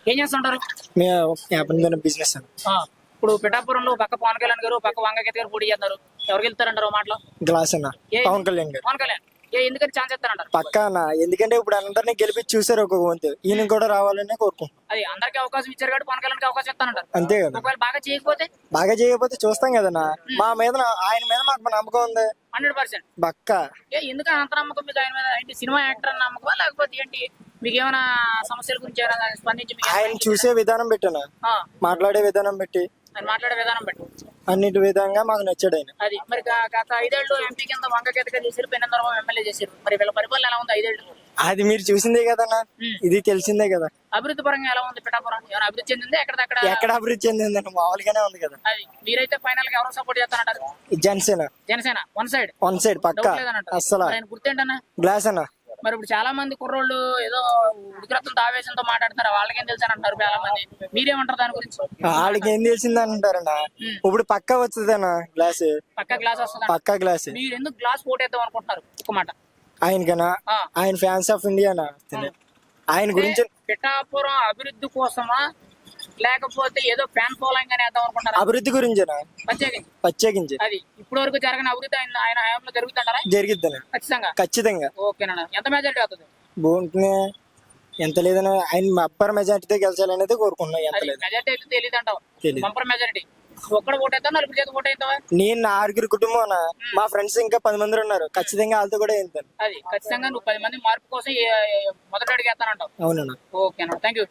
ఏం చేస్తుంటారు? బిజినెస్ అన్న. ఇప్పుడు పిఠాపురంలో పక్క పవన్ కళ్యాణ్ గారు పక్క వంగగీత గారు పోటీ చేస్తారు. ఎవరికి వెళ్తారంటారు మాటలో? గ్లాస్ అన్న. పవన్ కళ్యాణ్ గారు. పవన్ కళ్యాణ్ ఎందుకని ఛాన్స్ ఇస్తారంటారు? పక్కా అన్న, ఎందుకంటే ఇప్పుడు అందరినీ గెలిపించి చూసారు ఒక వంతు, ఈయన కూడా రావాలనే కోరుకుంటున్నాం. అది అందరికి అవకాశం ఇచ్చారు కాబట్టి పవన్ కళ్యాణ్ అవకాశం ఇస్తానంటారు. అంతే కదా. ఒకవేళ బాగా చేయకపోతే చూస్తాం కదన్నా. మా మీద ఆయన మీద మాకు నమ్మకం ఉంది 100%. పక్కా. ఎందుకని అంత నమ్మకం మీకు ఆయన మీద? ఏంటి సినిమా యాక్టర్ అని నమ్మకమా లేకపోతే ఏంటి? మీకు ఏమైనా సమస్యల గురించి ఏమైనా స్పందించి ఆయన చూసే విధానం పెట్టాను, మాట్లాడే విధానం పెట్టి, ఆయన మాట్లాడే విధానం బట్టి అన్నిటి విధంగా మాకు నచ్చాడు ఆయన. అది మరి గత 5 ఏళ్ళు ఎంపీ కింద వంగగీతగా చేశారు, పెన్నందరం ఎమ్మెల్యే చేశారు. మరి వీళ్ళ పరిపాలన ఎలా ఉంది 5 ఏళ్ళు? అది మీరు చూసిందే కదన్నా, ఇది తెలిసిందే కదా. అభివృద్ధి పరంగా ఎలా ఉంది పిఠాపురం? ఏమైనా అభివృద్ధి చెందింది? ఎక్కడ అభివృద్ధి చెందిందని మామూలుగానే ఉంది కదా. అది మీరైతే ఫైనల్ గా ఎవరు సపోర్ట్ చేస్తానంటారు? జనసేన వన్ సైడ్ పక్కా. అసలు గుర్తేంటన్నా? గ్లాస్ అన్న. మరి ఇప్పుడు చాలా మంది కుర్రోళ్ళు ఏదో ఉడికరత్నంతో ఆవేశంతో మాట్లాడుతున్నారు, వాళ్ళకేం తెలుసు అంటారు చాలా మంది. మీరేమంటారు దాని గురించి? వాళ్ళకి ఏం తెలిసింది అంటారన్న. ఇప్పుడు పక్కా వస్తుందన్న గ్లాస్. పక్కా గ్లాస్ వస్తుంది. పక్కా గ్లాస్. మీరు ఎందుకు గ్లాస్ పోటేద్దాం అనుకుంటున్నారు? ఒక మాట ఆయనకన్నా, ఆయన ఫ్యాన్స్ ఆఫ్ ఇండియా ఆయన గురించి. పిఠాపురం అభివృద్ధి కోసమా లేకపోతే ఏదో ఫ్యాన్ ఫాలోయింగ్ అని వేద్దాం అనుకుంటారా? అభివృద్ధి గురించేనా? ప్రత్యేకించి అది ఇప్పుడు వరకు జరగని అభివృద్ధి ఆయన హయాంలో జరుగుతుంటారా? జరిగిద్దనా? ఖచ్చితంగా. ఓకేనా? ఎంత మెజారిటీ అవుతుంది? బాగుంటుంది. ఎంత లేదన్నా ఆయన అప్పర్ మెజారిటీతో గెలిచాలనేది కోరుకున్నాం. ఎంత లేదు మెజారిటీ అయితే తెలియదు అంటావు. బంపర్ మెజారిటీ ఒక్కడ ఓటేద్దాం, 4 చేతి ఓటేద్దామా? నేను నా 6 కుటుంబం, మా ఫ్రెండ్స్ ఇంకా 10 మంది ఉన్నారు. ఖచ్చితంగా వాళ్ళతో కూడా వెళ్తాను. అది ఖచ్చితంగా నువ్వు 10 మంది మార్పు కోసం మొదటి అడిగేస్తానంటావు. అవునన్నా. ఓకేనా, థ్యాంక్ యూ.